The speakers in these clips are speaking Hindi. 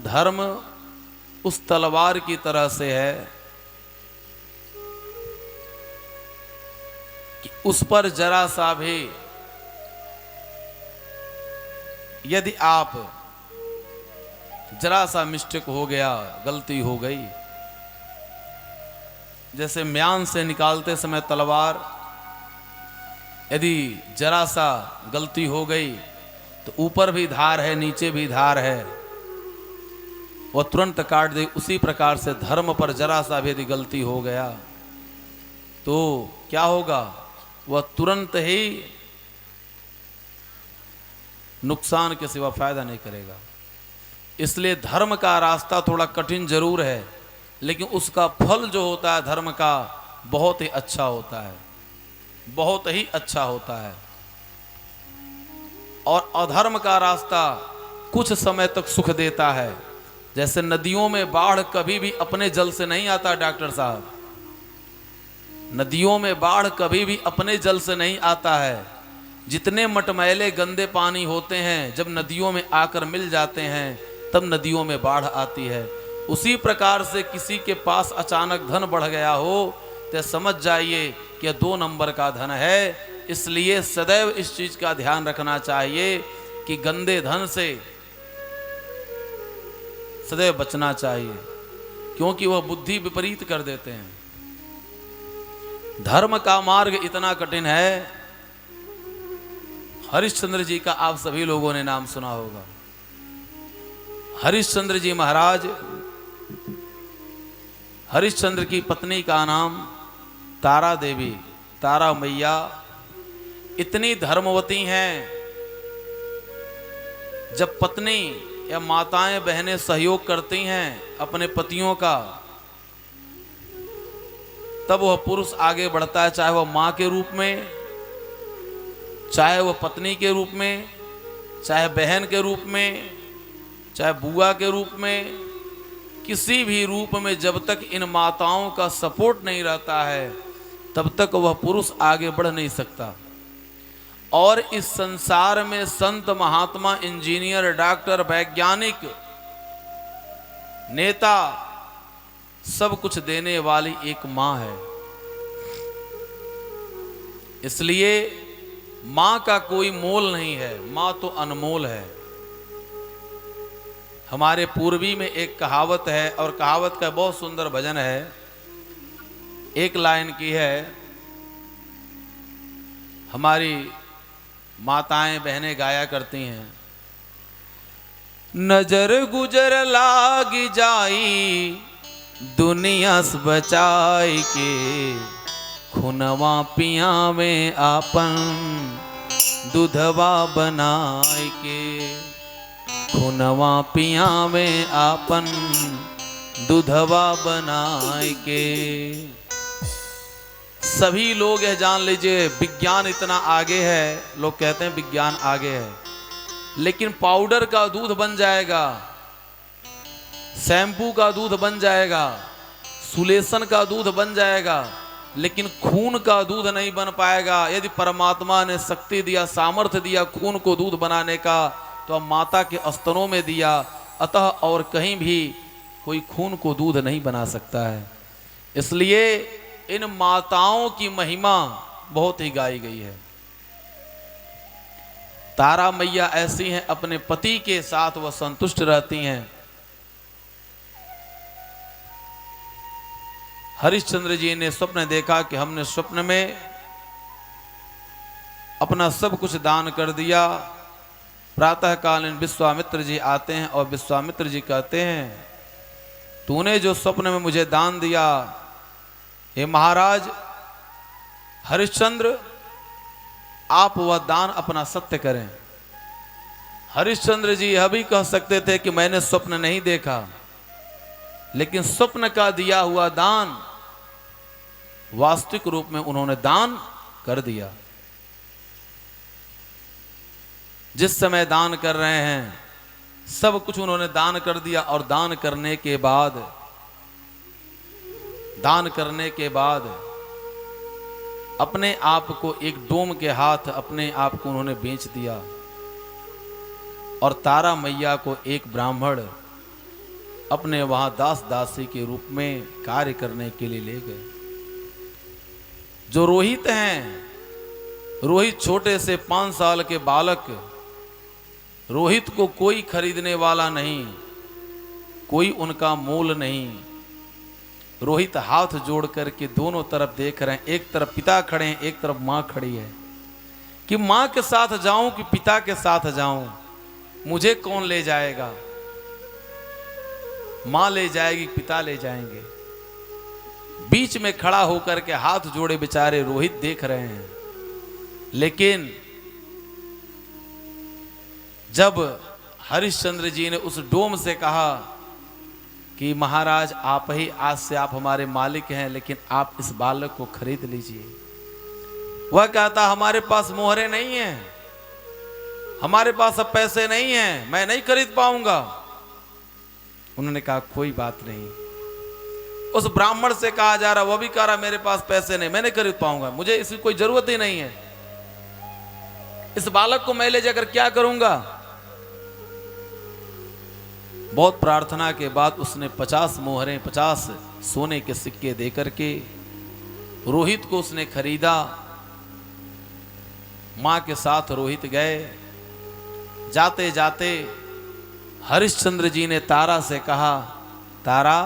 धर्म उस तलवार की तरह से है कि उस पर जरा सा भी यदि आप जरा सा मिस्टेक हो गया, गलती हो गई, जैसे म्यान से निकालते समय तलवार यदि जरा सा गलती हो गई तो ऊपर भी धार है नीचे भी धार है, वह तुरंत काट दे। उसी प्रकार से धर्म पर जरा सा भी यदि गलती हो गया तो क्या होगा, वह तुरंत ही नुकसान के सिवा फायदा नहीं करेगा। इसलिए धर्म का रास्ता थोड़ा कठिन जरूर है, लेकिन उसका फल जो होता है धर्म का बहुत ही अच्छा होता है, बहुत ही अच्छा होता है। और अधर्म का रास्ता कुछ समय तक सुख देता है। जैसे नदियों में बाढ़ कभी भी अपने जल से नहीं आता डॉक्टर साहब, नदियों में बाढ़ कभी भी अपने जल से नहीं आता है। जितने मटमैले गंदे पानी होते हैं जब नदियों में आकर मिल जाते हैं तब नदियों में बाढ़ आती है। उसी प्रकार से किसी के पास अचानक धन बढ़ गया हो तो समझ जाइए कि यह 2 नंबर का धन है। इसलिए सदैव इस चीज का ध्यान रखना चाहिए कि गंदे धन से सदैव बचना चाहिए, क्योंकि वह बुद्धि विपरीत कर देते हैं। धर्म का मार्ग इतना कठिन है। हरिश्चंद्र जी का आप सभी लोगों ने नाम सुना होगा। हरिश्चंद्र जी महाराज, हरिश्चंद्र की पत्नी का नाम तारा देवी, तारा मैया इतनी धर्मवती हैं, जब पत्नी या माताएं बहनें सहयोग करती हैं अपने पतियों का, तब वह पुरुष आगे बढ़ता है, चाहे वह मां के रूप में, चाहे वह पत्नी के रूप में, चाहे बहन के रूप में, चाहे बुआ के रूप में, किसी भी रूप में जब तक इन माताओं का सपोर्ट नहीं रहता है तब तक वह पुरुष आगे बढ़ नहीं सकता। और इस संसार में संत, महात्मा, इंजीनियर, डॉक्टर, वैज्ञानिक, नेता, सब कुछ देने वाली एक मां है। इसलिए मां का कोई मोल नहीं है, मां तो अनमोल है। हमारे पूर्वी में एक कहावत है, और कहावत का बहुत सुंदर भजन है। एक लाइन की है, हमारी माताएं बहनें गाया करती हैं, नजर गुजर लागी जाई दुनिया से बचाई के, खुनवा पिया में आपन दूधवा बनाई के, खुनवा पिया में आपन दूधवा बनाई के। सभी लोग यह जान लीजिए विज्ञान इतना आगे है, लोग कहते हैं विज्ञान आगे है, लेकिन पाउडर का दूध बन जाएगा, शैम्पू का दूध बन जाएगा, सुलेशन का दूध बन जाएगा, लेकिन खून का दूध नहीं बन पाएगा। यदि परमात्मा ने शक्ति दिया, सामर्थ्य दिया खून को दूध बनाने का, तो अब माता के स्तनों में दिया, अतः और कहीं भी कोई खून को दूध नहीं बना सकता है। इसलिए इन माताओं की महिमा बहुत ही गाई गई है। तारा मैया ऐसी हैं, अपने पति के साथ वह संतुष्ट रहती हैं। हरिश्चंद्र जी ने स्वप्न देखा कि हमने स्वप्न में अपना सब कुछ दान कर दिया। प्रातःकालीन विश्वामित्र जी आते हैं और विश्वामित्र जी कहते हैं, तूने जो स्वप्न में मुझे दान दिया, हे महाराज हरिश्चंद्र, आप वह दान अपना सत्य करें। हरिश्चंद्र जी यह भी कह सकते थे कि मैंने स्वप्न नहीं देखा, लेकिन स्वप्न का दिया हुआ दान वास्तविक रूप में उन्होंने दान कर दिया। जिस समय दान कर रहे हैं सब कुछ उन्होंने दान कर दिया, और दान करने के बाद अपने आप को एक डोम के हाथ अपने आप को उन्होंने बेच दिया, और तारा मैया को एक ब्राह्मण अपने वहां दास दासी के रूप में कार्य करने के लिए ले गए। जो रोहित हैं, रोहित छोटे से 5 साल के बालक, रोहित को कोई खरीदने वाला नहीं, कोई उनका मोल नहीं। रोहित हाथ जोड़ करके दोनों तरफ देख रहे हैं, एक तरफ पिता खड़े हैं, एक तरफ मां खड़ी है, कि मां के साथ जाऊं कि पिता के साथ जाऊं, मुझे कौन ले जाएगा? मां ले जाएगी, पिता ले जाएंगे। बीच में खड़ा होकर के हाथ जोड़े बेचारे रोहित देख रहे हैं। लेकिन जब हरिश्चंद्र जी ने उस डोम से कहा कि महाराज आप ही आज से आप हमारे मालिक हैं, लेकिन आप इस बालक को खरीद लीजिए, वह कहता हमारे पास मोहरे नहीं हैं, हमारे पास अब पैसे नहीं हैं, मैं नहीं खरीद पाऊंगा। उन्होंने कहा कोई बात नहीं। उस ब्राह्मण से कहा जा रहा, वह भी कह रहा मेरे पास पैसे नहीं, मैं नहीं खरीद पाऊंगा, मुझे इसकी कोई जरूरत ही नहीं है, इस बालक को मैं ले जाकर क्या करूंगा। बहुत प्रार्थना के बाद उसने 50 मोहरें, 50 सोने के सिक्के देकर के रोहित को उसने खरीदा। मां के साथ रोहित गए। जाते जाते हरिश्चंद्र जी ने तारा से कहा, तारा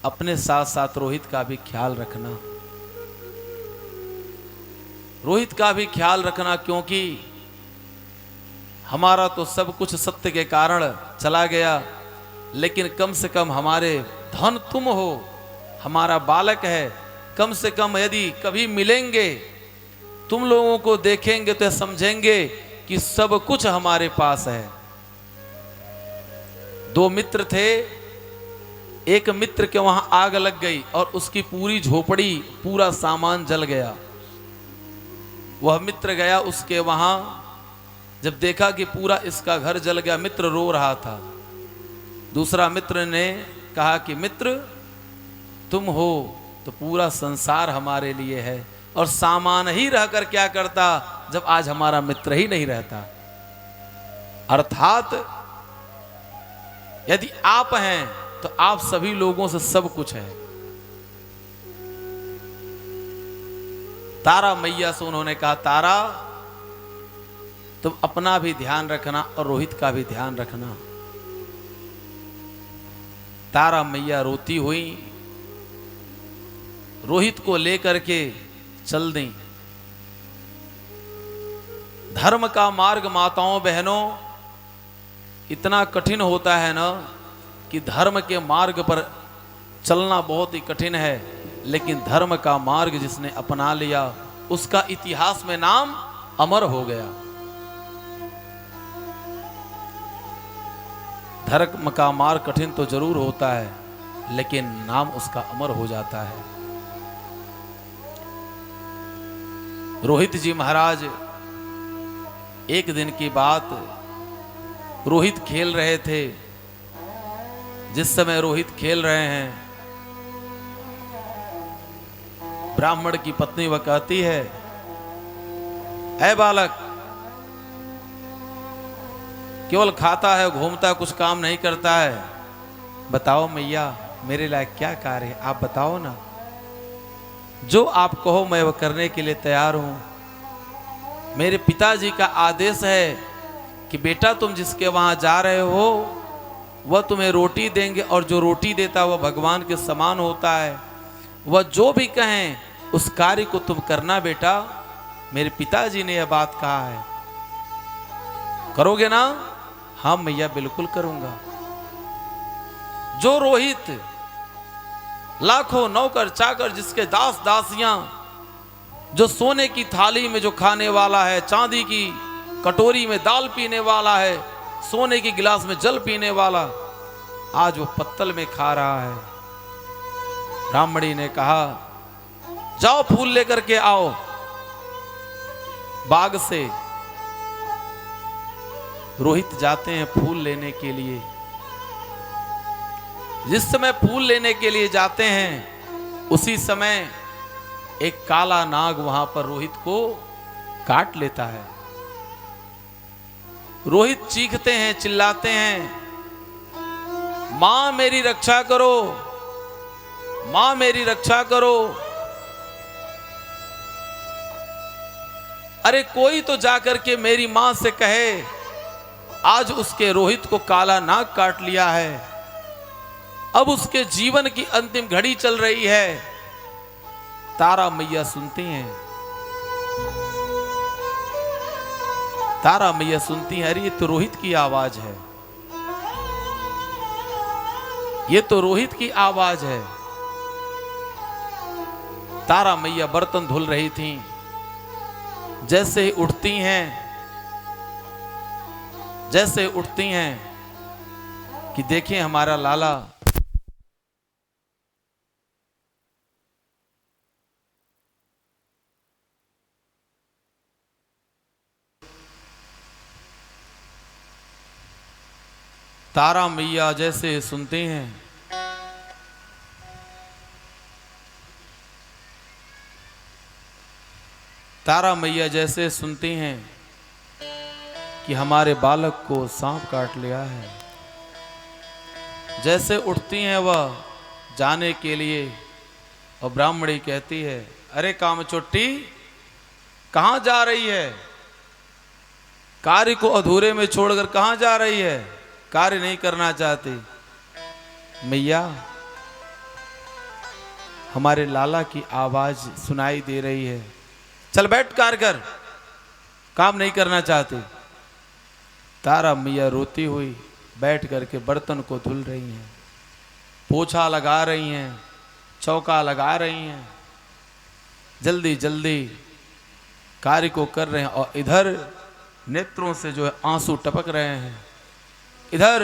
अपने साथ साथ रोहित का भी ख्याल रखना, रोहित का भी ख्याल रखना, क्योंकि हमारा तो सब कुछ सत्य के कारण चला गया, लेकिन कम से कम हमारे धन तुम हो, हमारा बालक है, कम से कम यदि कभी मिलेंगे, तुम लोगों को देखेंगे तो समझेंगे कि सब कुछ हमारे पास है। 2 मित्र थे, एक मित्र के वहां आग लग गई और उसकी पूरी झोपड़ी, पूरा सामान जल गया। वह मित्र गया उसके वहां, जब देखा कि पूरा इसका घर जल गया, मित्र रो रहा था। दूसरा मित्र ने कहा कि मित्र तुम हो तो पूरा संसार हमारे लिए है, और सामान ही रहकर क्या करता जब आज हमारा मित्र ही नहीं रहता। अर्थात यदि आप हैं तो आप सभी लोगों से सब कुछ है। तारा मैया से उन्होंने कहा, तारा तुम अपना भी ध्यान रखना और रोहित का भी ध्यान रखना। तारा मैया रोती हुई रोहित को लेकर के चल दी। धर्म का मार्ग माताओं बहनों इतना कठिन होता है ना, कि धर्म के मार्ग पर चलना बहुत ही कठिन है, लेकिन धर्म का मार्ग जिसने अपना लिया उसका इतिहास में नाम अमर हो गया। धर्म का मार्ग कठिन तो जरूर होता है, लेकिन नाम उसका अमर हो जाता है। रोहित जी महाराज, एक दिन की बात, रोहित खेल रहे थे। जिस समय रोहित खेल रहे हैं, ब्राह्मण की पत्नी वह कहती है, ऐ बालक, केवल खाता है, घूमता, कुछ काम नहीं करता है, बताओ मैया मेरे लायक क्या कार्य है, आप बताओ ना, जो आप कहो मैं वह करने के लिए तैयार हूं। मेरे पिताजी का आदेश है कि बेटा तुम जिसके वहां जा रहे हो वह तुम्हें रोटी देंगे, और जो रोटी देता वह भगवान के समान होता है, वह जो भी कहें उस कार्य को तुम करना बेटा, मेरे पिताजी ने यह बात कहा है, करोगे ना? हाँ मैया बिल्कुल करूंगा। जो रोहित लाखों नौकर चाकर, जिसके दास दासियां, जो सोने की थाली में जो खाने वाला है, चांदी की कटोरी में दाल पीने वाला है, सोने की गिलास में जल पीने वाला, आज वो पत्तल में खा रहा है। ब्राह्मणी ने कहा, जाओ फूल लेकर के आओ बाग से। रोहित जाते हैं फूल लेने के लिए। जिस समय फूल लेने के लिए जाते हैं, उसी समय एक काला नाग वहां पर रोहित को काट लेता है। रोहित चीखते हैं, चिल्लाते हैं, मां मेरी रक्षा करो, मां मेरी रक्षा करो। अरे कोई तो जाकर के मेरी मां से कहे, आज उसके रोहित को काला नाग काट लिया है, अब उसके जीवन की अंतिम घड़ी चल रही है। तारा मैया सुनती हैं, तारा मैया सुनती है, अरे ये तो रोहित की आवाज है, ये तो रोहित की आवाज है। तारा मैया बर्तन धुल रही थीं, जैसे ही उठती हैं, जैसे उठती हैं कि देखें हमारा लाला तारा मैया जैसे सुनते हैं, तारा मैया जैसे सुनती हैं कि हमारे बालक को सांप काट लिया है, जैसे उठती हैं वह जाने के लिए, और ब्राह्मणी कहती है, अरे कामचोट्टी कहां जा रही है? कार्य को अधूरे में छोड़कर कहां जा रही है? कार्य नहीं करना चाहती? मैया, हमारे लाला की आवाज सुनाई दे रही है, चल बैठ कार्य कर, काम नहीं करना चाहती। तारा मैया रोती हुई बैठ करके बर्तन को धुल रही हैं, पोछा लगा रही हैं, चौका लगा रही हैं, जल्दी जल्दी कार्य को कर रहे हैं। और इधर नेत्रों से जो है आंसू टपक रहे हैं, इधर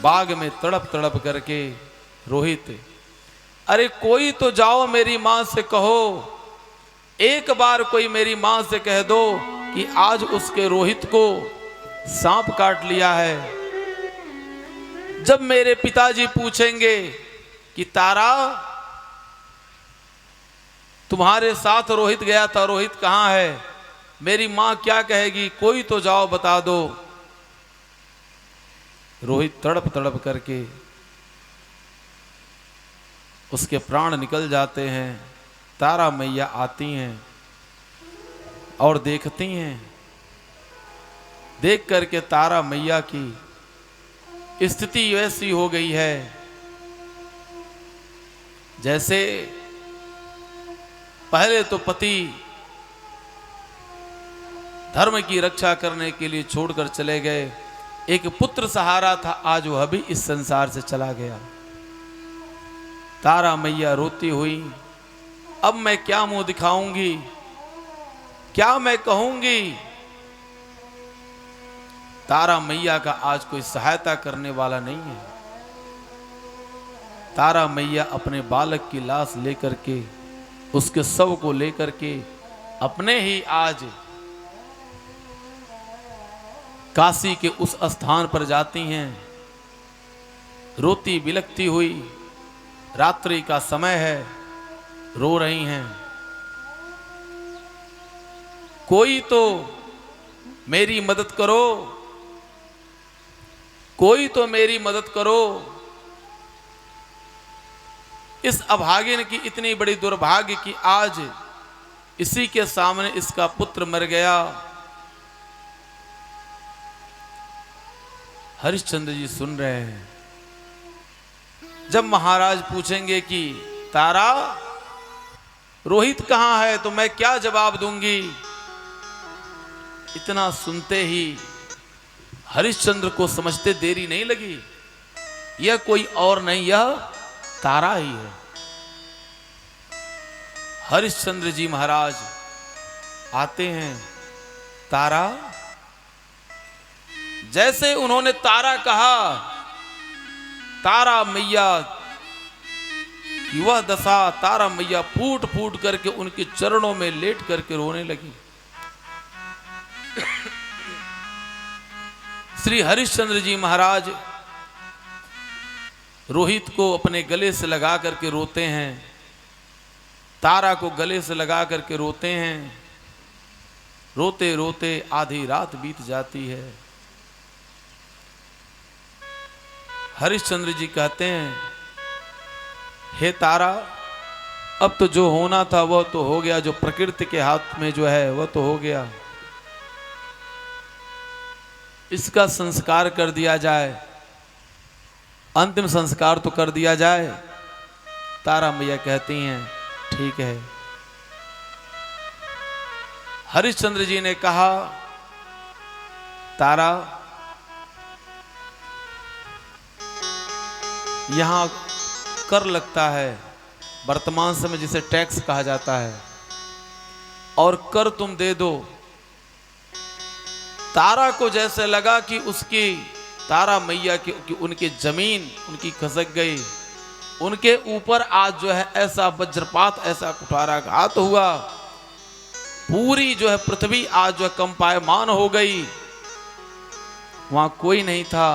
बाग में तड़प तड़प करके रोहित, अरे कोई तो जाओ मेरी मां से कहो, एक बार कोई मेरी मां से कह दो कि आज उसके रोहित को सांप काट लिया है। जब मेरे पिताजी पूछेंगे कि तारा तुम्हारे साथ रोहित गया था, रोहित कहां है, मेरी मां क्या कहेगी? कोई तो जाओ बता दो। रोहित तड़प तड़प करके उसके प्राण निकल जाते हैं। तारा मैया आती हैं और देखती हैं, देख करके तारा मैया की स्थिति वैसी हो गई है जैसे पहले तो पति धर्म की रक्षा करने के लिए छोड़कर चले गए, एक पुत्र सहारा था, आज वह भी इस संसार से चला गया। तारा मैया रोती हुई, अब मैं क्या मुंह दिखाऊंगी, क्या मैं कहूंगी? तारा मैया का आज कोई सहायता करने वाला नहीं है। तारा मैया अपने बालक की लाश लेकर के, उसके शव को लेकर के अपने ही आज काशी के उस स्थान पर जाती हैं, रोती बिलखती हुई। रात्रि का समय है, रो रही हैं, कोई तो मेरी मदद करो, कोई तो मेरी मदद करो। इस अभागिन की इतनी बड़ी दुर्भाग्य कि आज इसी के सामने इसका पुत्र मर गया। हरिश्चंद्र जी सुन रहे हैं। जब महाराज पूछेंगे कि तारा रोहित कहां है, तो मैं क्या जवाब दूंगी? इतना सुनते ही हरिश्चंद्र को समझते देरी नहीं लगी, यह कोई और नहीं, यह तारा ही है। हरिश्चंद्र जी महाराज आते हैं। तारा, जैसे उन्होंने तारा कहा, तारा मैया की वह दशा, तारा मैया फूट फूट करके उनके चरणों में लेट करके रोने लगी। श्री हरिश्चंद्र जी महाराज रोहित को अपने गले से लगा करके रोते हैं, तारा को गले से लगा करके रोते हैं। रोते रोते आधी रात बीत जाती है। हरिश्चंद्र जी कहते हैं, हे तारा, अब तो जो होना था वह तो हो गया, जो प्रकृति के हाथ में जो है वह तो हो गया, इसका संस्कार कर दिया जाए, अंतिम संस्कार तो कर दिया जाए। तारा मैया कहती हैं ठीक है। हरिश्चंद्र जी ने कहा, तारा, यहां कर लगता है, वर्तमान समय जिसे टैक्स कहा जाता है, और कर तुम दे दो। तारा को जैसे लगा कि उसकी, तारा मैया की उनकी जमीन उनकी खसक गई, उनके ऊपर आज जो है ऐसा वज्रपात, ऐसा कुठाराघात हुआ, पूरी जो है पृथ्वी आज जो है कंपायमान हो गई। वहां कोई नहीं था।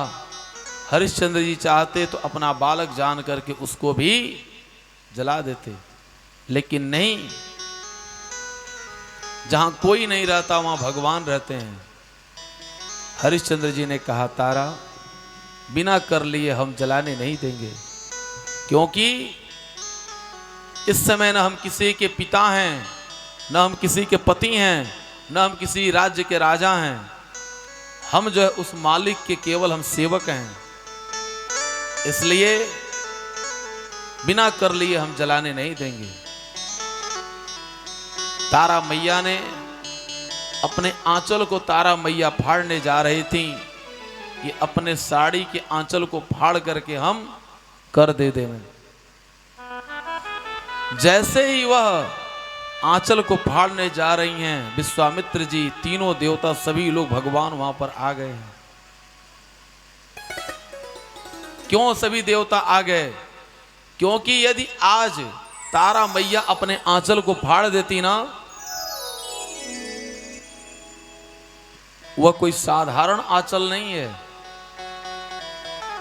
हरिश्चंद्र जी चाहते तो अपना बालक जान करके उसको भी जला देते, लेकिन नहीं, जहां कोई नहीं रहता वहां भगवान रहते हैं। हरिश्चंद्र जी ने कहा, तारा, बिना कर लिए हम जलाने नहीं देंगे, क्योंकि इस समय न हम किसी के पिता हैं, न हम किसी के पति हैं, न हम किसी राज्य के राजा हैं। हम जो है उस मालिक के केवल हम सेवक हैं, इसलिए बिना कर लिए हम जलाने नहीं देंगे। तारा मैया ने अपने आंचल को, तारा मैया फाड़ने जा रही थी कि अपने साड़ी के आंचल को फाड़ करके हम कर दे दें। जैसे ही वह आंचल को फाड़ने जा रही हैं, विश्वामित्र जी, तीनों देवता, सभी लोग, भगवान वहां पर आ गए हैं। क्यों सभी देवता आ गए? क्योंकि यदि आज तारा मैया अपने आंचल को फाड़ देती ना, वह कोई साधारण आंचल नहीं है,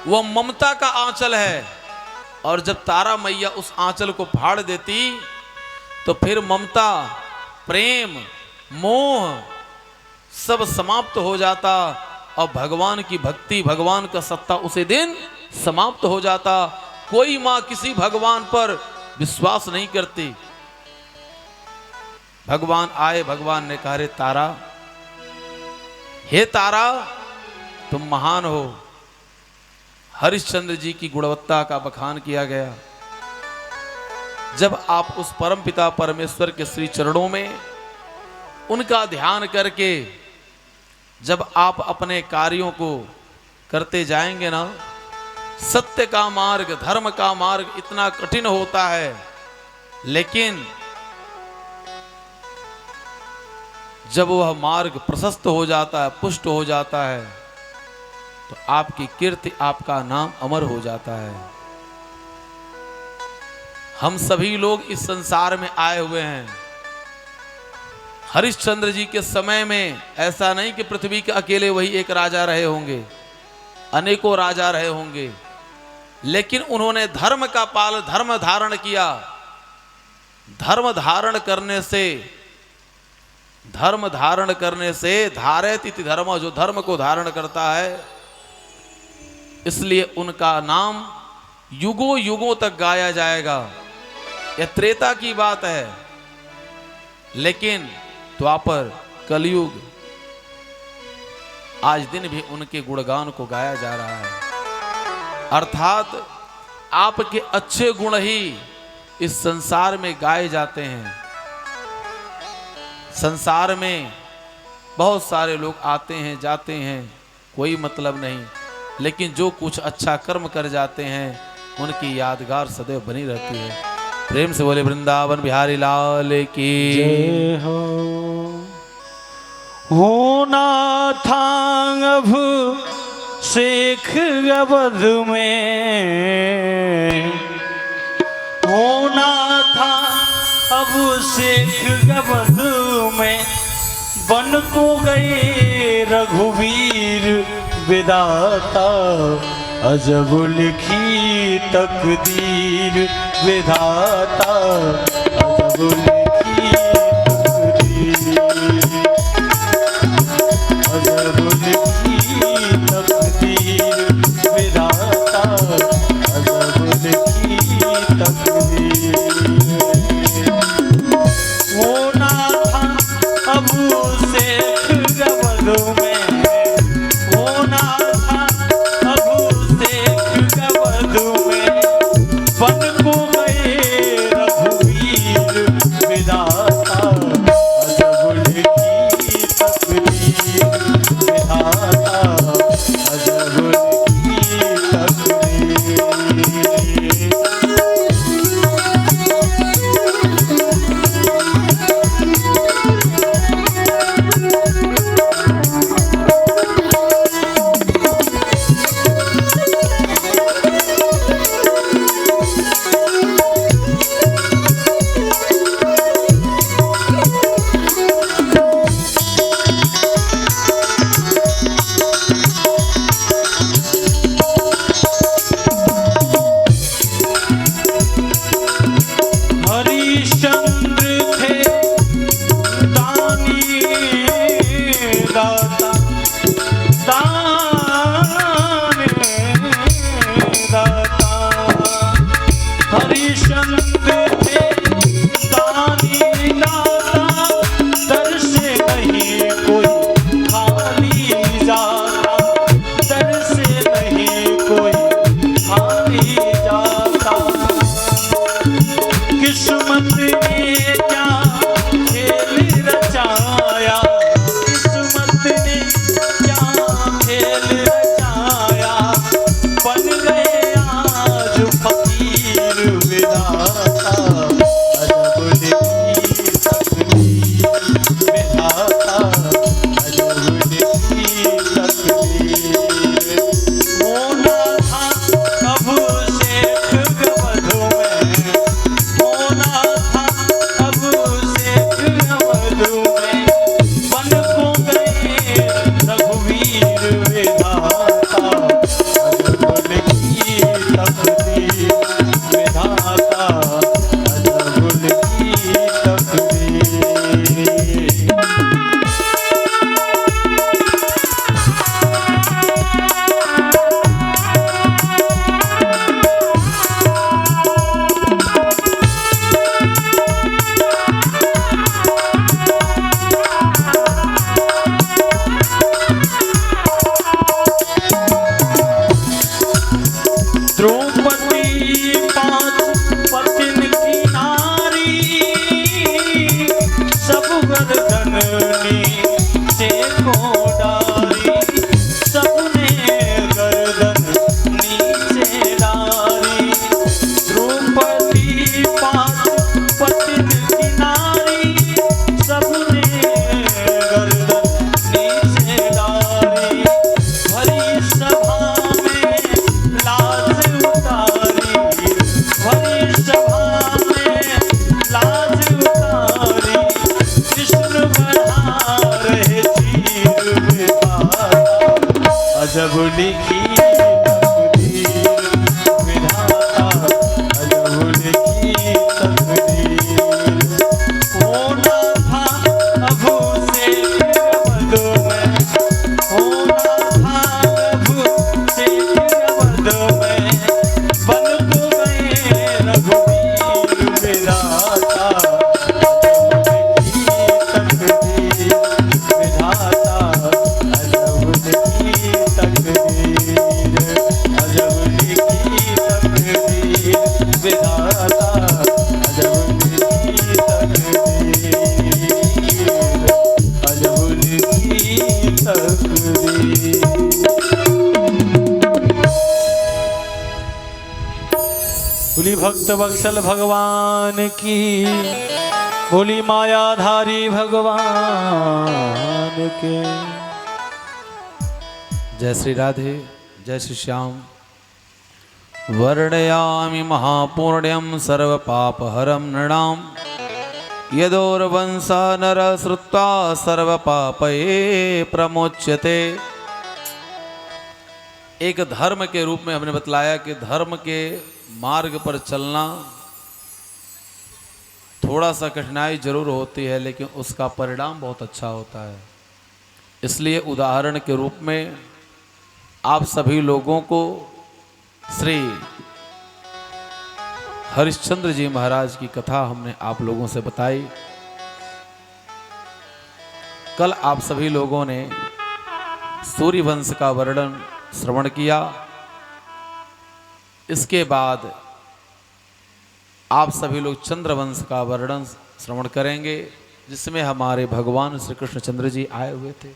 वह ममता का आंचल है। और जब तारा मैया उस आंचल को फाड़ देती तो फिर ममता, प्रेम, मोह सब समाप्त हो जाता और भगवान की भक्ति, भगवान का सत्ता उसी दिन समाप्त हो जाता। कोई मां किसी भगवान पर विश्वास नहीं करती। भगवान आए, भगवान ने कहा, रे तारा, हे तारा, तुम महान हो। हरिश्चंद्र जी की गुणवत्ता का बखान किया गया। जब आप उस परमपिता परमेश्वर के श्री चरणों में उनका ध्यान करके जब आप अपने कार्यों को करते जाएंगे ना, सत्य का मार्ग, धर्म का मार्ग इतना कठिन होता है, लेकिन जब वह मार्ग प्रशस्त हो जाता है, पुष्ट हो जाता है, तो आपकी कीर्ति, आपका नाम अमर हो जाता है। हम सभी लोग इस संसार में आए हुए हैं। हरिश्चंद्र जी के समय में ऐसा नहीं कि पृथ्वी के अकेले वही एक राजा रहे होंगे, अनेकों राजा रहे होंगे, लेकिन उन्होंने धर्म का पालन, धर्म धारण किया। धर्म धारण करने से धारयति इति धर्म, जो धर्म को धारण करता है, इसलिए उनका नाम युगों युगों तक गाया जाएगा। यह त्रेता की बात है, लेकिन द्वापर, कलयुग, आज दिन भी उनके गुणगान को गाया जा रहा है। अर्थात आपके अच्छे गुण ही इस संसार में गाए जाते हैं। संसार में बहुत सारे लोग आते हैं, जाते हैं, कोई मतलब नहीं, लेकिन जो कुछ अच्छा कर्म कर जाते हैं उनकी यादगार सदैव बनी रहती है। प्रेम से बोले वृंदावन बिहारी लाल की जय हो। नाथांग शेख अवध में होना था, अब शेख अवध में बन को गए रघुवीर विधाता। अजब लिखी तकदीर विधाता, अजब लिखी तकदीर, अजब लिखी तकदीर विधाता। लिखी तकदीर विधाता अजब लिखी तकदीर होना था अब से अवध में होना था अब से अवध में बन तो गए रघुवीर विधाता बोली भक्त वत्सल भगवान की, बोली मायाधारी भगवान के। जय श्री राधे, जय श्री श्याम। वर्णयामि महापुण्यं सर्व पाप हरम नृणाम यदोर्वंशा नर श्रुत्वा सर्व पापये प्रमोच्यते। एक धर्म के रूप में हमने बतलाया कि धर्म के मार्ग पर चलना थोड़ा सा कठिनाई जरूर होती है, लेकिन उसका परिणाम बहुत अच्छा होता है। इसलिए उदाहरण के रूप में आप सभी लोगों को श्री हरिश्चंद्र जी महाराज की कथा हमने आप लोगों से बताई। कल आप सभी लोगों ने सूर्यवंश का वर्णन श्रवण किया। इसके बाद आप सभी लोग चंद्रवंश का वर्णन श्रवण करेंगे, जिसमें हमारे भगवान श्री कृष्णचंद्र जी आए हुए थे।